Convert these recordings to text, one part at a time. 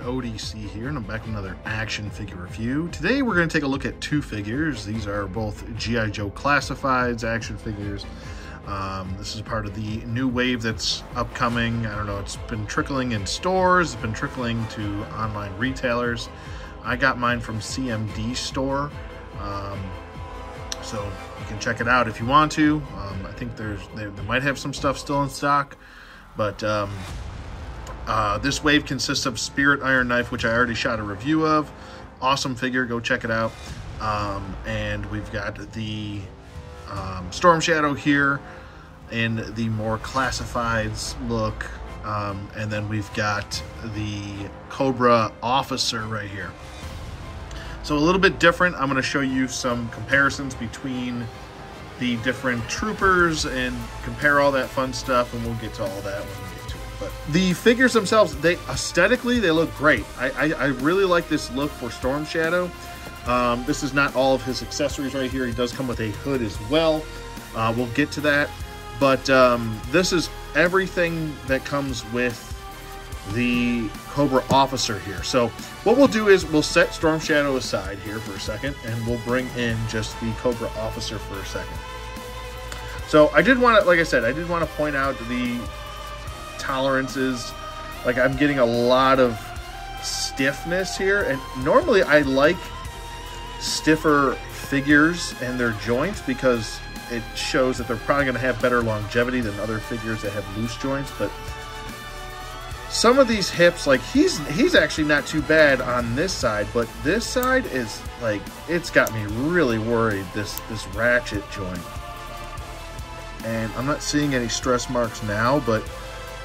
ODC here, and I'm back with another action figure review. Today we're going to take a look at two figures. These are both G.I. Joe Classifieds action figures. This is part of the new wave that's upcoming. I don't know, it's been trickling in stores, it's been trickling to online retailers. I got mine from CMD store, so you can check it out if you want to. I think they might have some stuff still in stock, but this wave consists of Spirit Iron Knife, which I already shot a review of. Awesome figure, go check it out. And we've got the Storm Shadow here in the more classifieds look. And then we've got the Cobra Officer right here. So a little bit different. I'm going to show you some comparisons between the different troopers and compare all that fun stuff, and we'll get to all that when we get to it. But the figures themselves, aesthetically, they look great. I really like this look for Storm Shadow. This is not all of his accessories right here. He does come with a hood as well. We'll get to that. But this is everything that comes with the Cobra Officer here. So what we'll do is we'll set Storm Shadow aside here for a second, and we'll bring in just the Cobra Officer for a second. So I did want to, like I said, I did want to point out the tolerances. Like, I'm getting a lot of stiffness here, and normally I like stiffer figures and their joints because it shows that they're probably going to have better longevity than other figures that have loose joints. But some of these hips, like he's actually not too bad on this side, but this side is like, it's got me really worried, this ratchet joint. And I'm not seeing any stress marks now, but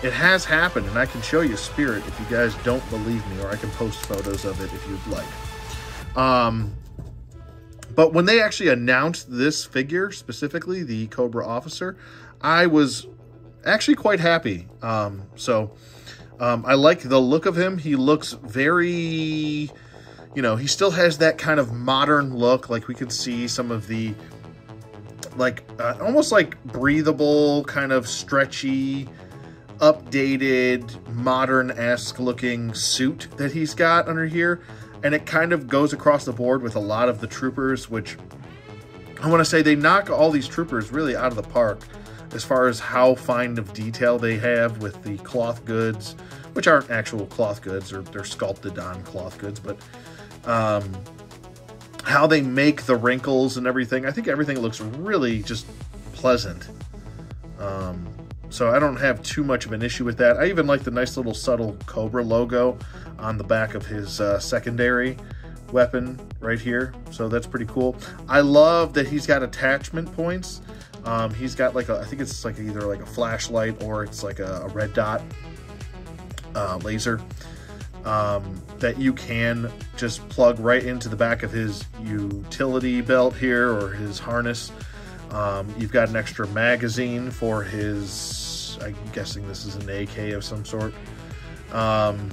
it has happened, and I can show you Spirit if you guys don't believe me, or I can post photos of it if you'd like. But when they actually announced this figure, specifically the Cobra Officer, I was actually quite happy. I like the look of him. He looks very, you know, he still has that kind of modern look. Like, we can see some of the, like, almost like breathable, kind of stretchy, updated, modern-esque looking suit that he's got under here. And it kind of goes across the board with a lot of the troopers, which I want to say they knock all these troopers really out of the park as far as how fine of detail they have with the cloth goods, which aren't actual cloth goods, or they're sculpted on cloth goods, but how they make the wrinkles and everything. I think everything looks really just pleasant. So I don't have too much of an issue with that. I even like the nice little subtle Cobra logo on the back of his secondary weapon right here. So that's pretty cool. I love that he's got attachment points. He's got like I think it's like either like a flashlight or it's like a red dot laser that you can just plug right into the back of his utility belt here, or his harness. You've got an extra magazine for his, I'm guessing this is an AK of some sort. And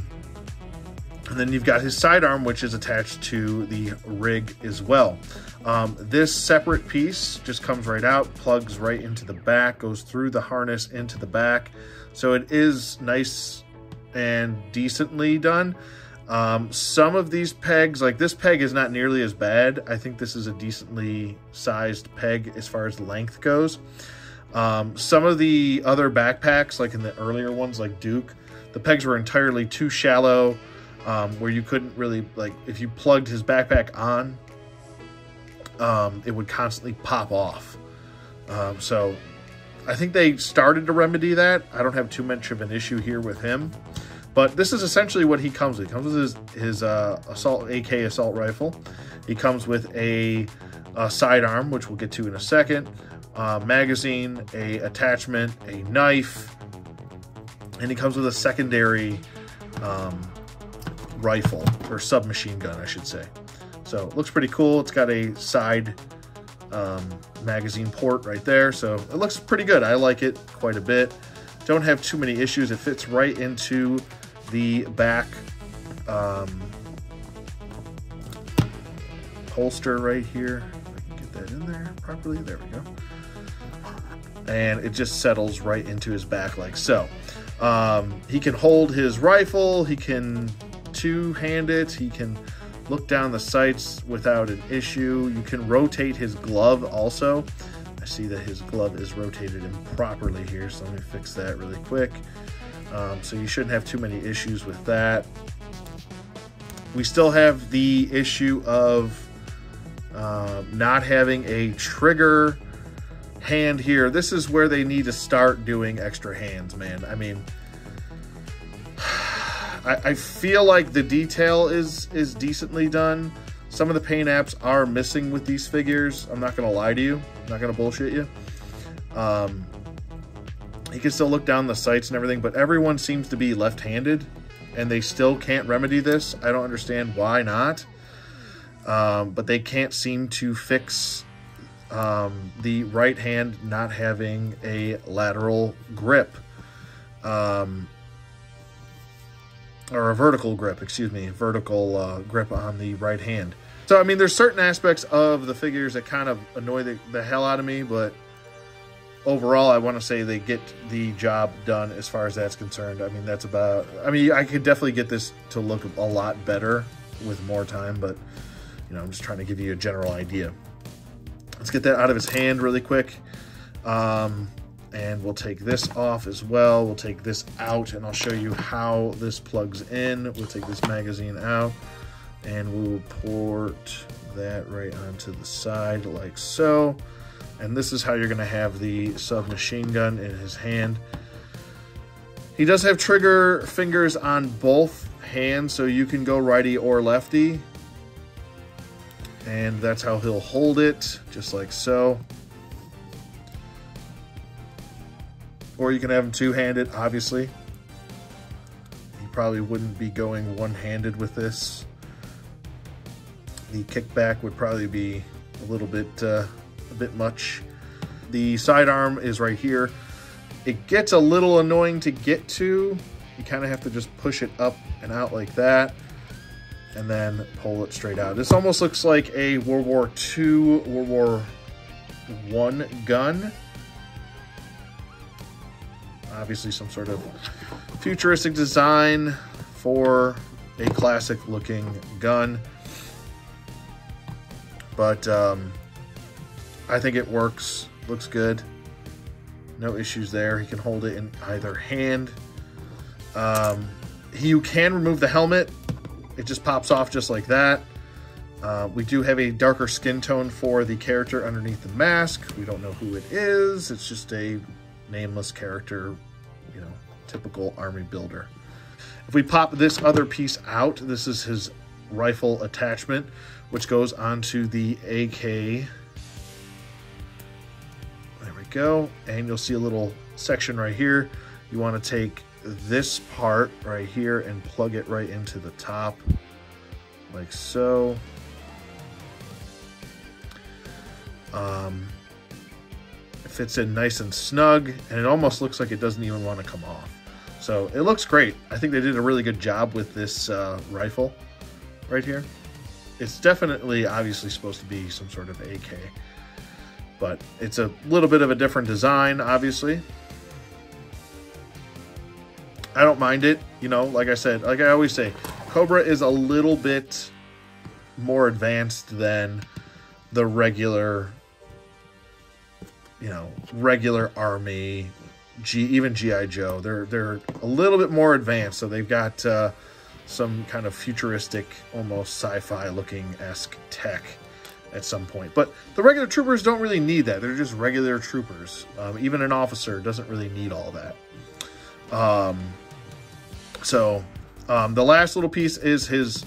then you've got his sidearm, which is attached to the rig as well. This separate piece just comes right out, plugs right into the back, goes through the harness into the back. So it is nice and decently done. Some of these pegs, like this peg is not nearly as bad. I think this is a decently sized peg as far as length goes. Some of the other backpacks, like in the earlier ones, like Duke, the pegs were entirely too shallow, where you couldn't really, like, if you plugged his backpack on, it would constantly pop off. So I think they started to remedy that. I don't have too much of an issue here with him. But this is essentially what he comes with. He comes with his AK assault rifle. He comes with a sidearm, which we'll get to in a second, magazine, a attachment, a knife, and he comes with a secondary rifle, or submachine gun, I should say. So it looks pretty cool. It's got a side magazine port right there, so it looks pretty good. I like it quite a bit. Don't have too many issues. It fits right into the back holster right here. If I can get that in there properly. There we go. And it just settles right into his back like so. He can hold his rifle. He can two-hand it. He can look down the sights without an issue. You can rotate his glove also. I see that his glove is rotated improperly here, so let me fix that really quick. So you shouldn't have too many issues with that. We still have the issue of not having a trigger hand here. This is where they need to start doing extra hands, man. I mean, I feel like the detail is decently done. Some of the paint apps are missing with these figures. I'm not gonna lie to you. I'm not gonna bullshit you. You can still look down the sights and everything, but everyone seems to be left-handed, and they still can't remedy this. I don't understand why not. But they can't seem to fix the right hand not having a lateral grip. Or a vertical grip, excuse me, vertical grip on the right hand. So, I mean, there's certain aspects of the figures that kind of annoy the hell out of me, but overall, I want to say they get the job done as far as that's concerned. I mean, that's about, I mean, I could definitely get this to look a lot better with more time, but, you know, I'm just trying to give you a general idea. Let's get that out of his hand really quick. And we'll take this off as well. We'll take this out, and I'll show you how this plugs in. We'll take this magazine out, and we'll port that right onto the side like so. And this is how you're gonna have the submachine gun in his hand. He does have trigger fingers on both hands, so you can go righty or lefty. And that's how he'll hold it, just like so. Or you can have him two-handed, obviously. He probably wouldn't be going one-handed with this. The kickback would probably be a little bit much. The sidearm is right here. It gets a little annoying to get to. You kind of have to just push it up and out like that, and then pull it straight out. This almost looks like a World War II, World War I gun. Obviously some sort of futuristic design for a classic looking gun. But I think it works, looks good. No issues there. He can hold it in either hand. You can remove the helmet. It just pops off just like that. We do have a darker skin tone for the character underneath the mask. We don't know who it is. It's just a nameless character, you know, typical army builder. If we pop this other piece out, this is his rifle attachment, which goes onto the AK. There we go. And you'll see a little section right here. You want to take this part right here and plug it right into the top, like so. It fits in nice and snug, and it almost looks like it doesn't even want to come off. So it looks great. I think they did a really good job with this rifle right here. It's definitely obviously supposed to be some sort of AK, but it's a little bit of a different design, obviously. I don't mind it, you know, like I said, like I always say, Cobra is a little bit more advanced than the regular, you know, regular army, even G.I. Joe. They're a little bit more advanced, so they've got some kind of futuristic, almost sci-fi looking-esque tech at some point. But the regular troopers don't really need that. They're just regular troopers. Even an officer doesn't really need all that. The last little piece is his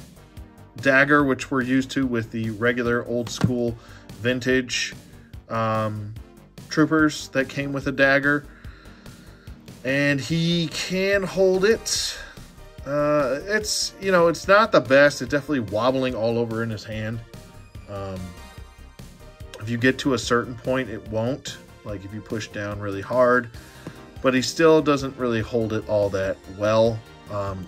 dagger, which we're used to with the regular old school vintage troopers that came with a dagger. And he can hold it. It's, you know, it's not the best. It's definitely wobbling all over in his hand. If you get to a certain point, it won't. Like if you push down really hard. But he still doesn't really hold it all that well.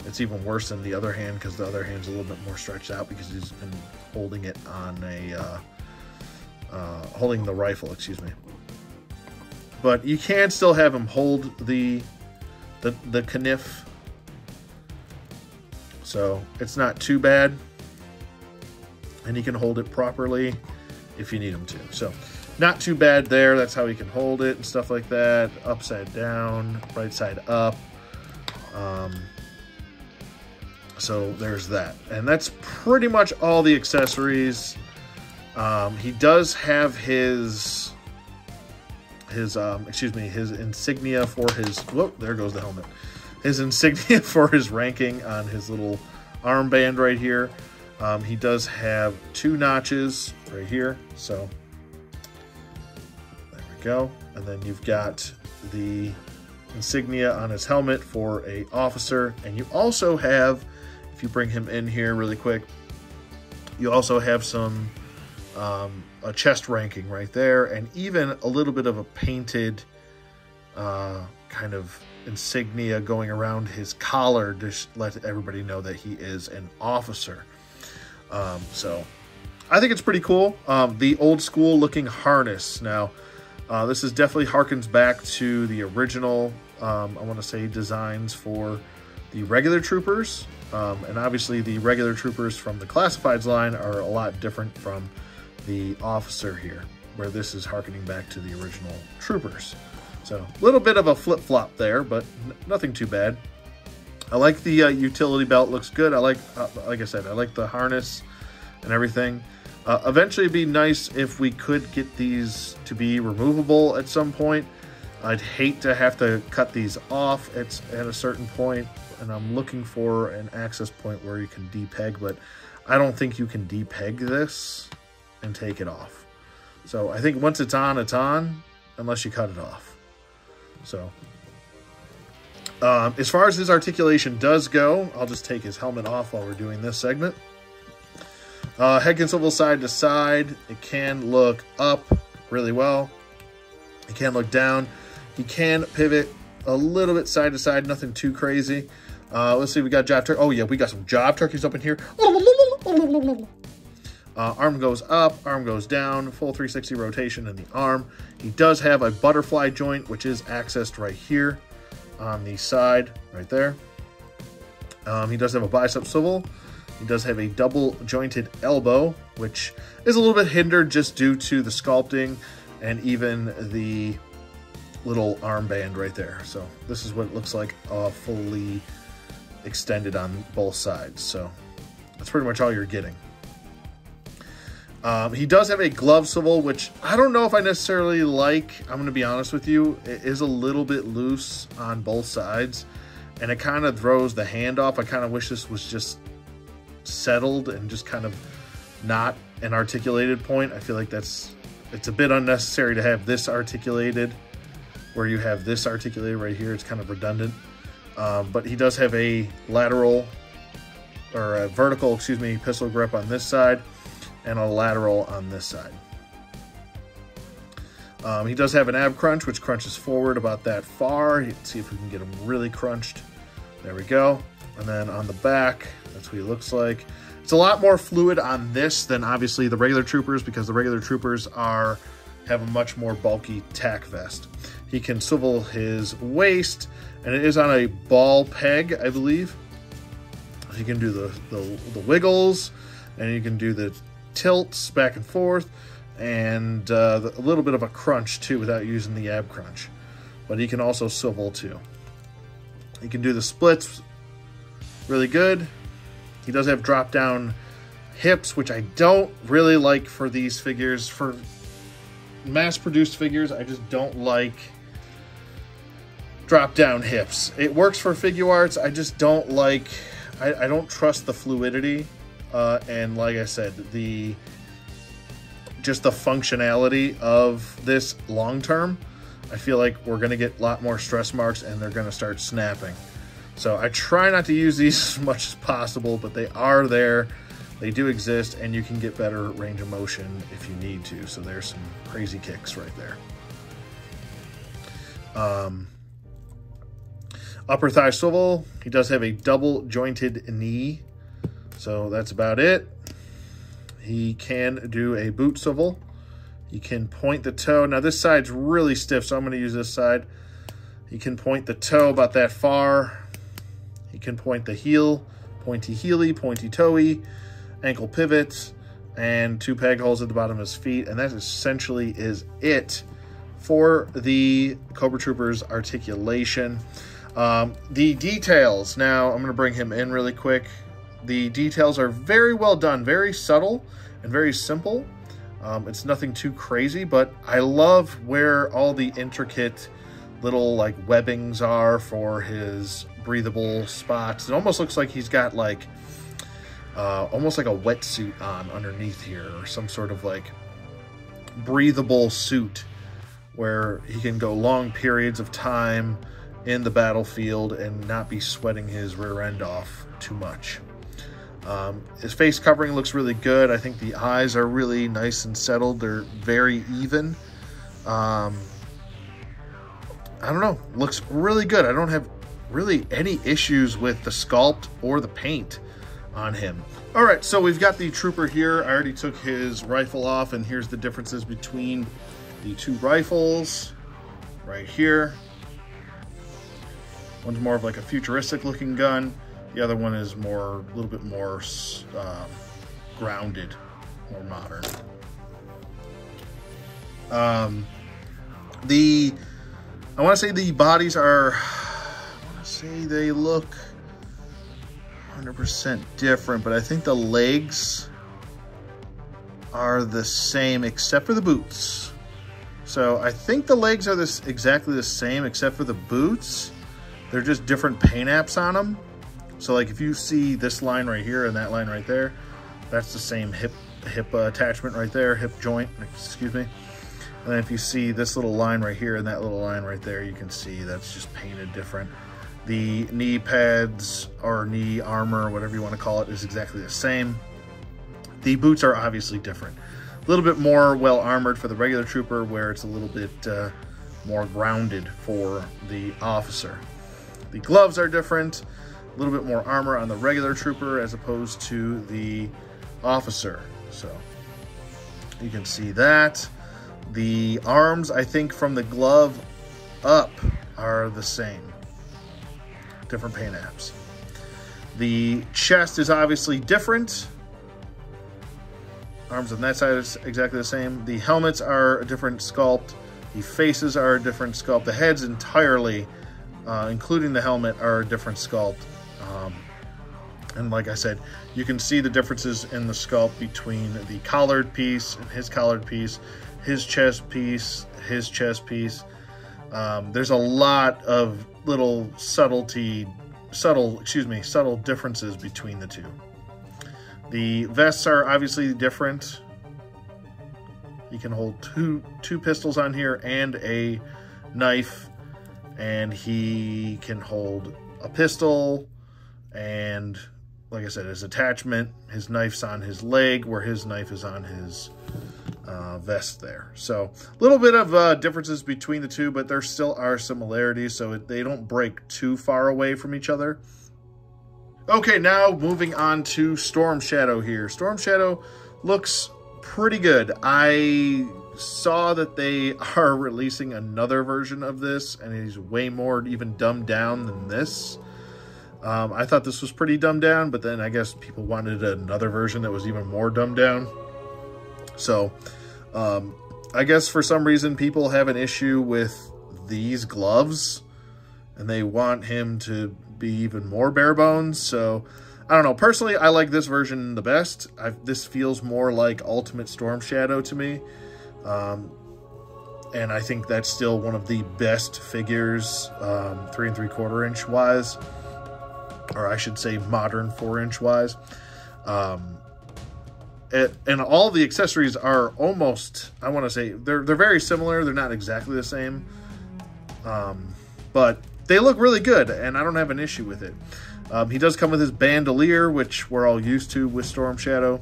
It's even worse than the other hand because the other hand's a little bit more stretched out because he's been holding it on a holding the rifle, excuse me. But you can still have him hold the kniff. So it's not too bad. And he can hold it properly if you need him to. So not too bad there. That's how he can hold it and stuff like that. Upside down, right side up. So there's that. And that's pretty much all the accessories. He does have his insignia for his, whoop, there goes the helmet. His insignia for his ranking on his little armband right here. He does have 2 notches right here. So there we go. And then you've got the insignia on his helmet for a officer. And you also have, if you bring him in here really quick, you also have some a chest ranking right there, and even a little bit of a painted kind of insignia going around his collar to let everybody know that he is an officer. So I think it's pretty cool. The old school looking harness. Now, this is definitely harkens back to the original, I want to say, designs for the regular troopers. And obviously the regular troopers from the classifieds line are a lot different from the officer here, where this is harkening back to the original troopers. So a little bit of a flip-flop there, but nothing too bad. I like the utility belt, looks good. I like I said, I like the harness and everything. Eventually it'd be nice if we could get these to be removable at some point. I'd hate to have to cut these off at a certain point, and I'm looking for an access point where you can depeg, but I don't think you can depeg this and take it off. So I think once it's on, unless you cut it off. So as far as his articulation does go, I'll just take his helmet off while we're doing this segment. Head can swivel side to side. It can look up really well. It can look down. He can pivot a little bit side to side, nothing too crazy. Let's see, we got job turkey. Oh yeah, we got some job turkeys up in here. Arm goes up, arm goes down, full 360 rotation in the arm. He does have a butterfly joint, which is accessed right here on the side, right there. He does have a bicep swivel. He does have a double jointed elbow, which is a little bit hindered just due to the sculpting and even the little armband right there. So this is what it looks like fully extended on both sides. So that's pretty much all you're getting. He does have a glove swivel, which I don't know if I necessarily like. I'm going to be honest with you. It is a little bit loose on both sides, and it kind of throws the hand off. I kind of wish this was just settled and just kind of not an articulated point. I feel like it's a bit unnecessary to have this articulated where you have this articulated right here. It's kind of redundant. But he does have a lateral, or a vertical, excuse me, pistol grip on this side, and a lateral on this side. He does have an ab crunch, which crunches forward about that far. Let's see if we can get him really crunched. There we go. And then on the back, that's what he looks like. It's a lot more fluid on this than obviously the regular troopers, because the regular troopers have a much more bulky tack vest. He can swivel his waist, and it is on a ball peg, I believe. He can do the wiggles, and you can do the tilts back and forth, and a little bit of a crunch too without using the ab crunch. But he can also swivel too. He can do the splits really good. He does have drop down hips, which I don't really like for these figures. For mass produced figures, I just don't like drop down hips. It works for figure arts. I just don't like, I don't trust the fluidity. And like I said, just the functionality of this long term, I feel like we're going to get a lot more stress marks and they're going to start snapping. So I try not to use these as much as possible, but they are there. They do exist, and you can get better range of motion if you need to. So there's some crazy kicks right there. Upper thigh swivel. He does have a double jointed knee. So that's about it. He can do a boot swivel. He can point the toe. Now this side's really stiff, so I'm going to use this side. He can point the toe about that far. He can point the heel, pointy heely, pointy toey, ankle pivot, and 2 peg holes at the bottom of his feet. And that essentially is it for the Cobra Trooper's articulation. The details, now I'm going to bring him in really quick. The details are very well done, very subtle and very simple. It's nothing too crazy, but I love where all the intricate little like webbings are for his breathable spots. It almost looks like he's got like almost like a wetsuit on underneath here, or some sort of like breathable suit where he can go long periods of time in the battlefield and not be sweating his rear end off too much. His face covering looks really good. I think the eyes are really nice and settled. They're very even. I don't know, looks really good. I don't have really any issues with the sculpt or the paint on him. All right, so we've got the trooper here. I already took his rifle off, and here's the differences between the 2 rifles right here. One's more of like a futuristic looking gun. The other one is more, a little bit more grounded, more modern. I want to say the bodies are, they look 100% different, but I think the legs are the same except for the boots. So I think the legs are exactly the same except for the boots. They're just different paint apps on them. So like if you see this line right here and that line right there, that's the same hip attachment right there, hip joint, excuse me. And then if you see this little line right here and that little line right there, you can see that's just painted different. The knee pads or knee armor, whatever you want to call it, is exactly the same. The boots are obviously different. A little bit more well armored for the regular trooper, where it's a little bit more grounded for the officer. The gloves are different. A little bit more armor on the regular trooper as opposed to the officer. So you can see that. The arms, I think from the glove up, are the same. Different paint apps. The chest is obviously different. Arms on that side is exactly the same. The helmets are a different sculpt. The faces are a different sculpt. The heads entirely, including the helmet, are a different sculpt. And like I said, you can see the differences in the sculpt between the collared piece and his collared piece, his chest piece, his chest piece. There's a lot of little subtle differences between the 2. The vests are obviously different. You can hold two pistols on here and a knife, and he can hold a pistol, and like I said, his attachment, his knife's on his leg where his knife is on his vest there. So a little bit of differences between the 2, but there still are similarities, so they don't break too far away from each other. Okay, now moving on to Storm Shadow here. Storm Shadow looks pretty good. I saw that they are releasing another version of this, and he's way more even dumbed down than this. I thought this was pretty dumbed down, but then I guess people wanted another version that was even more dumbed down. So I guess for some reason people have an issue with these gloves, and they want him to be even more bare bones. So I don't know. Personally, I like this version the best. This feels more like Ultimate Storm Shadow to me. And I think that's still one of the best figures, 3 3/4 inch wise, or I should say modern 4-inch wise. And all the accessories are almost, I want to say, they're very similar. They're not exactly the same, but they look really good, and I don't have an issue with it. He does come with his bandolier, which we're all used to with Storm Shadow.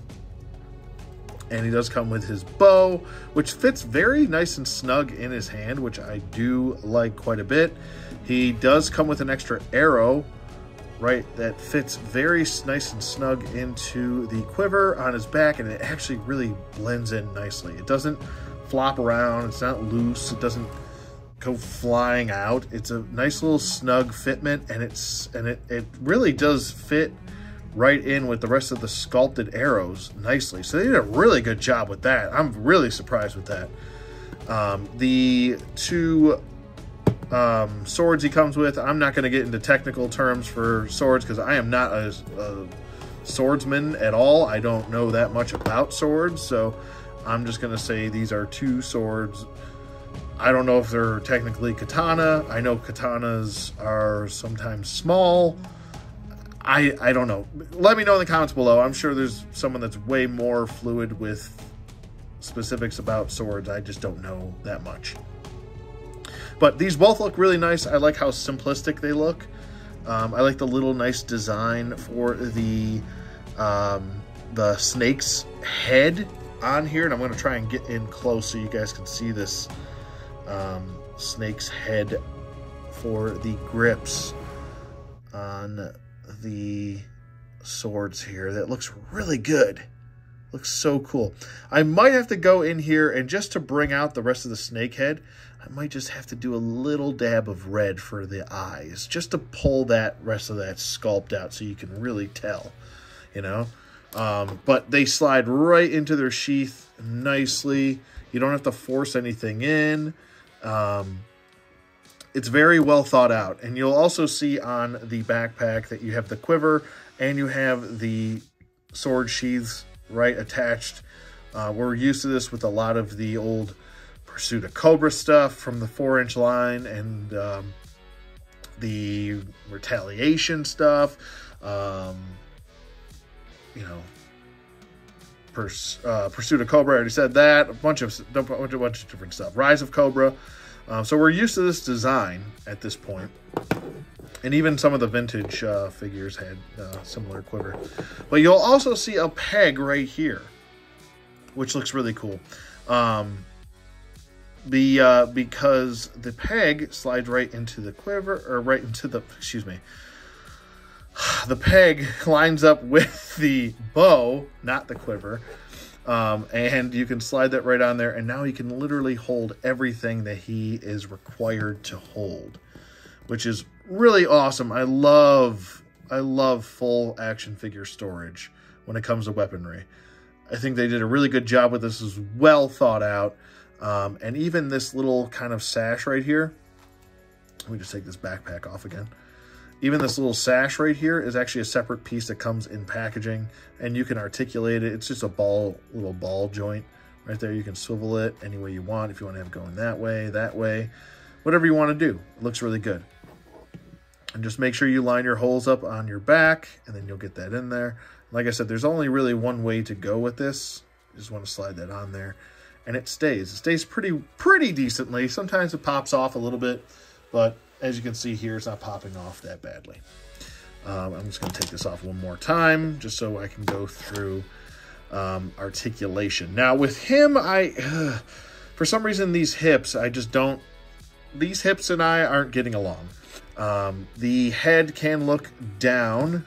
And he does come with his bow, which fits very nice and snug in his hand, which I do like quite a bit. He does come with an extra arrow, right, that fits very nice and snug into the quiver on his back, and it actually really blends in nicely. It doesn't flop around, it's not loose, it doesn't go flying out. It's a nice little snug fitment, and it really does fit right in with the rest of the sculpted arrows nicely. So they did a really good job with that. I'm really surprised with that. The two swords he comes with, I'm not going to get into technical terms for swords because I am not a swordsman at all. I don't know that much about swords, so I'm just going to say these are two swords. I don't know if they're technically katana. I know katanas are sometimes small. I don't know. Let me know in the comments below. I'm sure there's someone that's way more fluid with specifics about swords. I just don't know that much. But these both look really nice. I like how simplistic they look. I like the little nice design for the snake's head on here. And I'm going to try and get in close so you guys can see this snake's head for the grips on the swords here. That looks really good. Looks so cool. I might have to go in here and just to bring out the rest of the snake head, I might just have to do a little dab of red for the eyes, just to pull that rest of that sculpt out so you can really tell, you know. But they slide right into their sheath nicely. You don't have to force anything in. It's very well thought out. And you'll also see on the backpack that you have the quiver and you have the sword sheaths right attached. We're used to this with a lot of the old Pursuit of Cobra stuff from the 4-inch line and the Retaliation stuff. You know, Pursuit of Cobra, I already said that. A bunch of different stuff. Rise of Cobra. So we're used to this design at this point. And even some of the vintage figures had similar quiver. But you'll also see a peg right here, which looks really cool. Because the peg slides right into the quiver, or right into the, excuse me. The peg lines up with the bow, not the quiver. And you can slide that right on there, and now he can literally hold everything that he is required to hold, which is really awesome. I love full action figure storage when it comes to weaponry. I think they did a really good job with this. Is well thought out. And even this little kind of sash right here, let me just take this backpack off again. Even this little sash right here is actually a separate piece that comes in packaging, and you can articulate it. It's just a little ball joint right there. You can swivel it any way you want. If you want to have it going that way, whatever you want to do. It looks really good. And just make sure you line your holes up on your back, and then you'll get that in there. Like I said, there's only really one way to go with this. You just want to slide that on there, and it stays. It stays pretty decently. Sometimes it pops off a little bit, but as you can see here, it's not popping off that badly. I'm just going to take this off one more time, just so I can go through articulation. Now, with him, for some reason, these hips and I aren't getting along. The head can look down,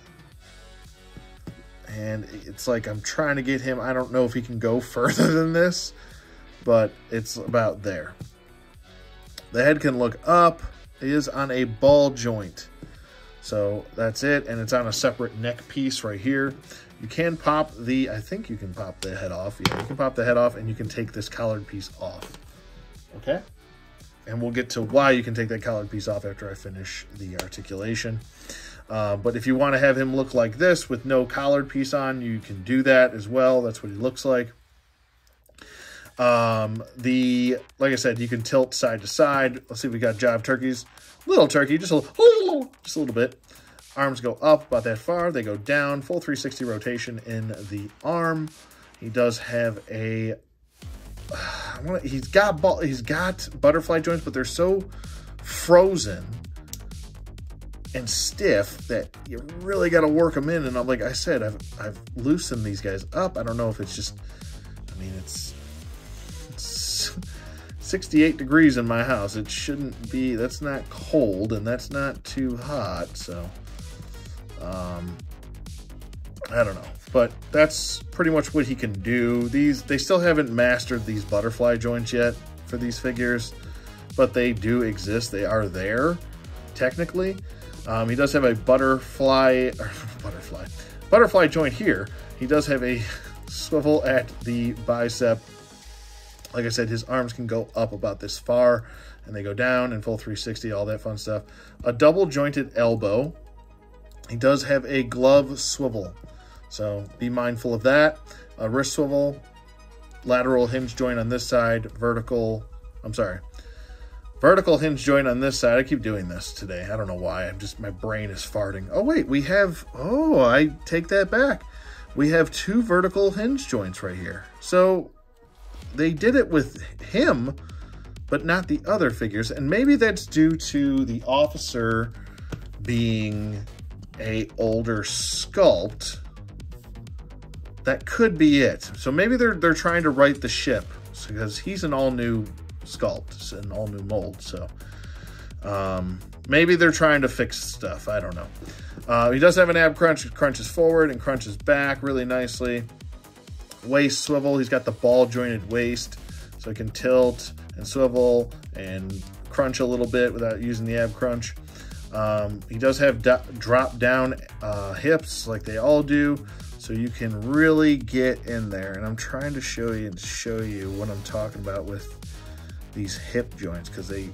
and it's like I'm trying to get him. I don't know if he can go further than this, but it's about there. The head can look up. It is on a ball joint. So that's it, and it's on a separate neck piece right here. You can pop I think you can pop the head off. Yeah, you can pop the head off, and you can take this collared piece off. Okay? And we'll get to why you can take that collared piece off after I finish the articulation. But if you want to have him look like this with no collared piece on, you can do that as well. That's what he looks like. Like I said, you can tilt side to side. Let's see if we got jive turkeys. Little turkey, just a little bit. Arms go up about that far. They go down. Full 360 rotation in the arm. He does have a. He's got butterfly joints, but they're so frozen and stiff that you really got to work them in. And like I said, I've loosened these guys up. I don't know if it's just. I mean, it's 68 degrees in my house. It shouldn't be. That's not cold, and that's not too hot. So, I don't know. But that's pretty much what he can do. They still haven't mastered these butterfly joints yet for these figures, but they do exist. They are there, technically. He does have a butterfly joint here. He does have a swivel at the bicep. Like I said, his arms can go up about this far, and they go down in full 360, all that fun stuff. A double jointed elbow. He does have a glove swivel, so be mindful of that. A wrist swivel, lateral hinge joint on this side, vertical hinge joint on this side. I keep doing this today. I don't know why. My brain is farting. Oh, wait, I take that back. We have 2 vertical hinge joints right here. So they did it with him, but not the other figures. And maybe that's due to the officer being a older sculpt. That could be it. So maybe they're trying to right the ship, because he's an all new sculpt, an all new mold. So maybe they're trying to fix stuff. I don't know. He does have an ab crunch. It crunches forward and crunches back really nicely. Waist swivel. He's got the ball jointed waist, so he can tilt and swivel and crunch a little bit without using the ab crunch. He does have drop down hips like they all do, so you can really get in there. And I'm trying to show you what I'm talking about with these hip joints, because they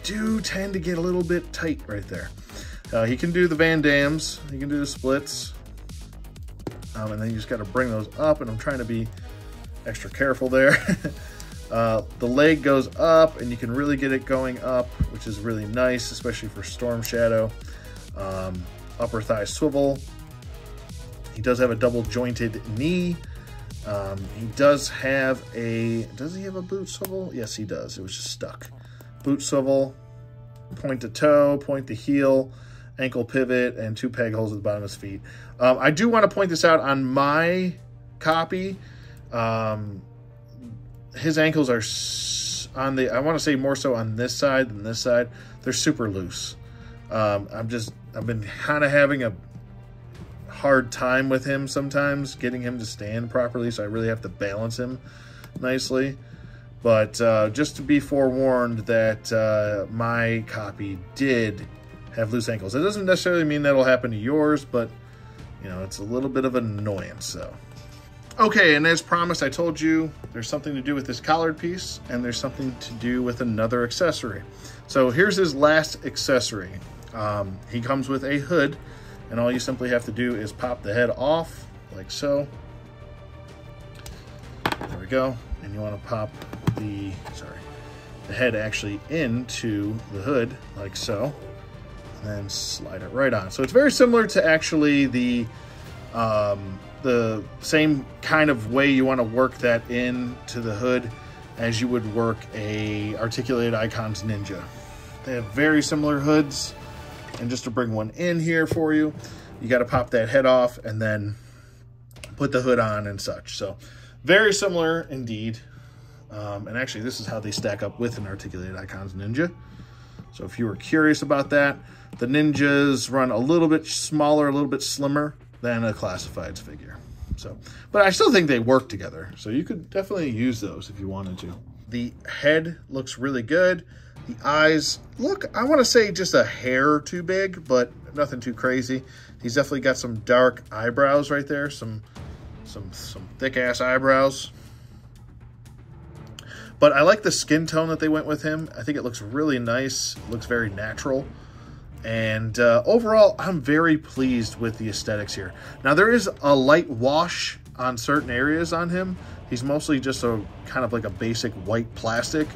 do tend to get a little bit tight right there. He can do the Van Dams, he can do the splits, and then you just got to bring those up, and I'm trying to be extra careful there. The leg goes up, and you can really get it going up, which is really nice, especially for Storm Shadow. Upper thigh swivel. He does have a double jointed knee. He does he have a boot swivel? Yes, he does. It was just stuck. Boot swivel, point to toe, point to heel, ankle pivot, and 2 peg holes at the bottom of his feet. I do want to point this out on my copy. His ankles are I want to say more so on this side than this side. They're super loose. I've been kind of having a hard time with him sometimes, getting him to stand properly, so I really have to balance him nicely. But just to be forewarned that my copy did have loose ankles. It doesn't necessarily mean that'll happen to yours, but you know, it's a little bit of an annoyance. So okay, and as promised, I told you there's something to do with this collared piece, and there's something to do with another accessory. So here's his last accessory. He comes with a hood, and all you simply have to do is pop the head off, like so. There we go. And you want to pop the head actually into the hood, like so, and then slide it right on. So it's very similar to actually the same kind of way you want to work that into the hood as you would work a Articulated Icons Ninja. They have very similar hoods. And just to bring one in here for you, you got to pop that head off and then put the hood on and such. So very similar indeed. And actually, this is how they stack up with an Articulated Icons Ninja. So if you were curious about that, the Ninjas run a little bit smaller, a little bit slimmer than a Classifieds figure. So, but I still think they work together. So you could definitely use those if you wanted to. The head looks really good. The eyes look, I want to say just a hair too big, but nothing too crazy. He's definitely got some dark eyebrows right there, some thick ass eyebrows. But I like the skin tone that they went with him. I think it looks really nice. It looks very natural. And overall, I'm very pleased with the aesthetics here. Now, there is a light wash on certain areas on him. He's mostly just a kind of like a basic white plastic.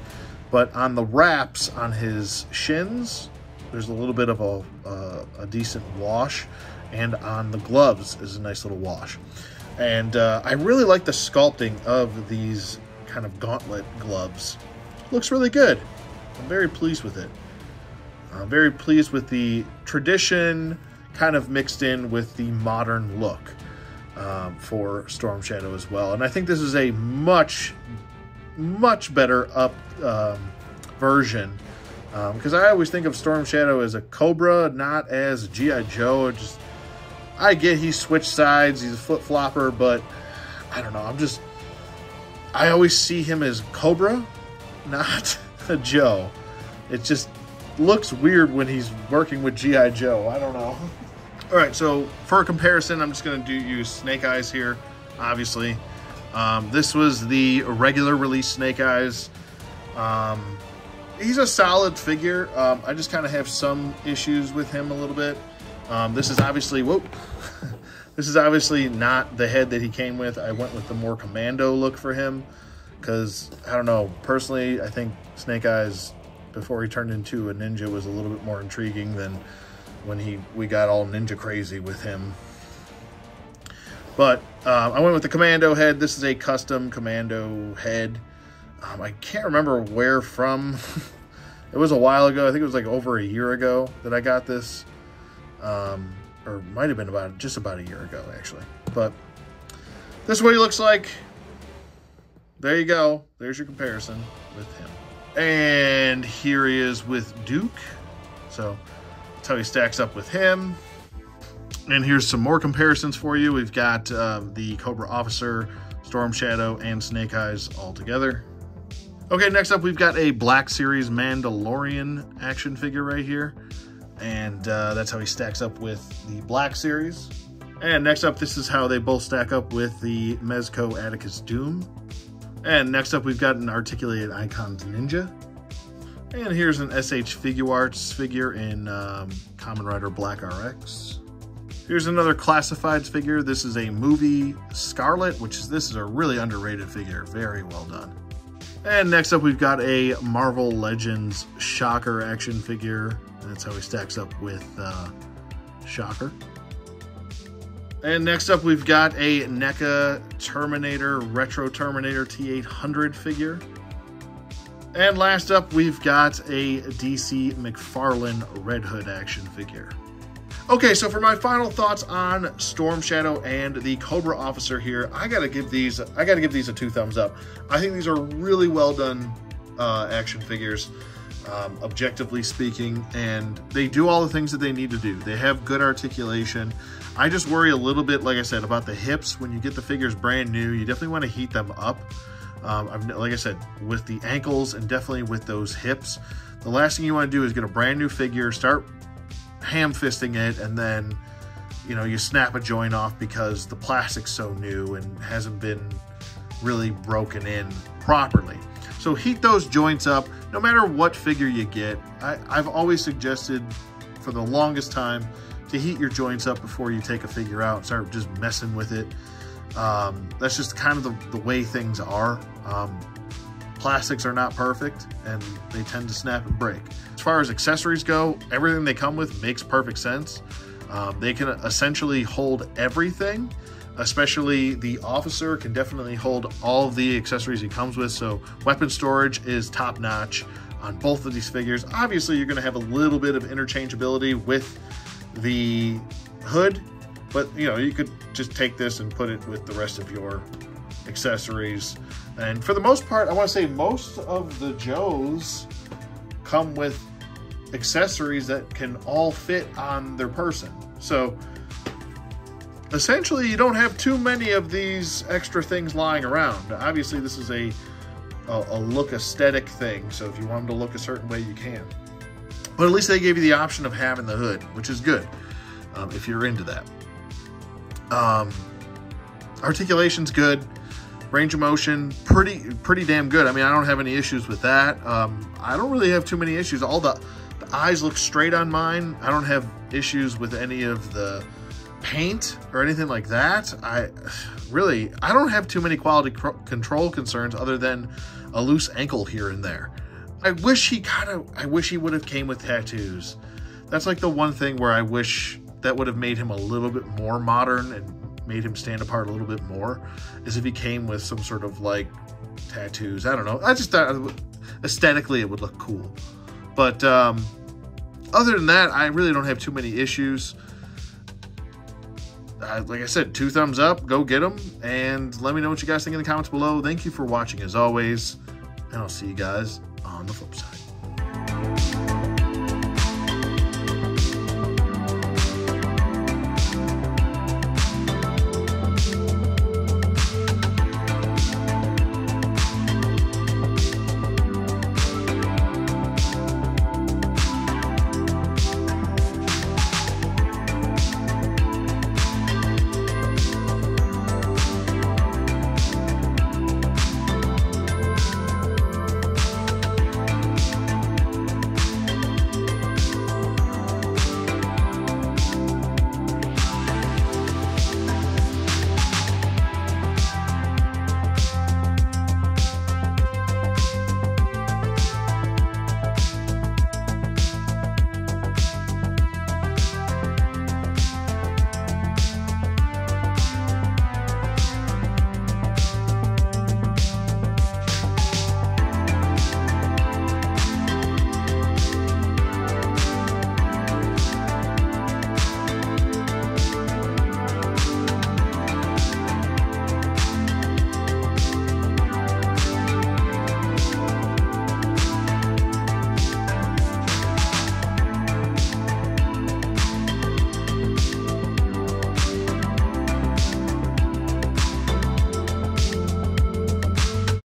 But on the wraps on his shins, there's a little bit of a decent wash. And on the gloves is a nice little wash. And I really like the sculpting of these kind of gauntlet gloves. Looks really good. I'm very pleased with it. I'm very pleased with the tradition kind of mixed in with the modern look for Storm Shadow as well. And I think this is a much better up version, because I always think of Storm Shadow as a Cobra, not as G.I. Joe. I get he switched sides, he's a flip-flopper, but I don't know, I always see him as Cobra, not a Joe. It just looks weird when he's working with G.I. Joe. I don't know. All right, so for a comparison, I'm just going to use Snake Eyes here, obviously. This was the regular release Snake Eyes. He's a solid figure. I just kind of have some issues with him a little bit. This is obviously, whoa. This is obviously not the head that he came with. I went with the more commando look for him because, I don't know, personally, I think Snake Eyes, before he turned into a ninja, was a little bit more intriguing than when we got all ninja crazy with him. But I went with the Commando Head. This is a custom Commando Head. I can't remember where from. It was a while ago. I think it was like over a year ago that I got this. Or might have been just about a year ago, actually. But this is what he looks like. There you go. There's your comparison with him. And here he is with Duke. So that's how he stacks up with him. And here's some more comparisons for you. We've got the Cobra Officer, Storm Shadow, and Snake Eyes all together. Okay, next up we've got a Black Series Mandalorian action figure right here. And that's how he stacks up with the Black Series. And next up, this is how they both stack up with the Mezco Atticus Doom. And next up, we've got an Articulated Icons Ninja. And here's an SH Figuarts figure in Kamen Rider Black RX. Here's another Classifieds figure. This is a Movie Scarlet, this is a really underrated figure. Very well done. And next up, we've got a Marvel Legends Shocker action figure. That's how he stacks up with Shocker. And next up, we've got a NECA Terminator, Retro Terminator T800 figure. And last up, we've got a DC McFarlane Red Hood action figure. Okay, so for my final thoughts on Storm Shadow and the Cobra Officer here, I gotta give these a 2 thumbs up. I think these are really well done action figures. Objectively speaking, and they do all the things that they need to do. They have good articulation. I just worry a little bit, like I said, about the hips. When you get the figures brand new, you definitely want to heat them up. Like I said, with the ankles and definitely with those hips, the last thing you want to do is get a brand new figure, start ham-fisting it, and then, you know, you snap a joint off because the plastic's so new and hasn't been really broken in properly. So heat those joints up, no matter what figure you get. I've always suggested for the longest time to heat your joints up before you take a figure out and start just messing with it. That's just kind of the way things are. Plastics are not perfect and they tend to snap and break. As far as accessories go, everything they come with makes perfect sense. They can essentially hold everything. Especially the Officer can definitely hold all of the accessories he comes with, so weapon storage is top notch on both of these figures. Obviously, you're going to have a little bit of interchangeability with the hood, but you know, you could just take this and put it with the rest of your accessories. And for the most part, I want to say most of the Joes come with accessories that can all fit on their person. So essentially, you don't have too many of these extra things lying around. Obviously, this is a look aesthetic thing, so if you want them to look a certain way, you can. But at least they gave you the option of having the hood, which is good if you're into that. Articulation's good. Range of motion, pretty damn good. I mean, I don't have any issues with that. I don't really have too many issues. All the eyes look straight on mine. I don't have issues with any of the paint or anything like that. I don't have too many quality control concerns other than a loose ankle here and there. I wish he would have came with tattoos. That's like the one thing where I wish that would have made him a little bit more modern and made him stand apart a little bit more, is if he came with some sort of like tattoos. I don't know. I just thought aesthetically it would look cool. But other than that, I really don't have too many issues. Like I said, 2 thumbs up, go get them, and let me know what you guys think in the comments below. Thank you for watching as always, and I'll see you guys on the flip side.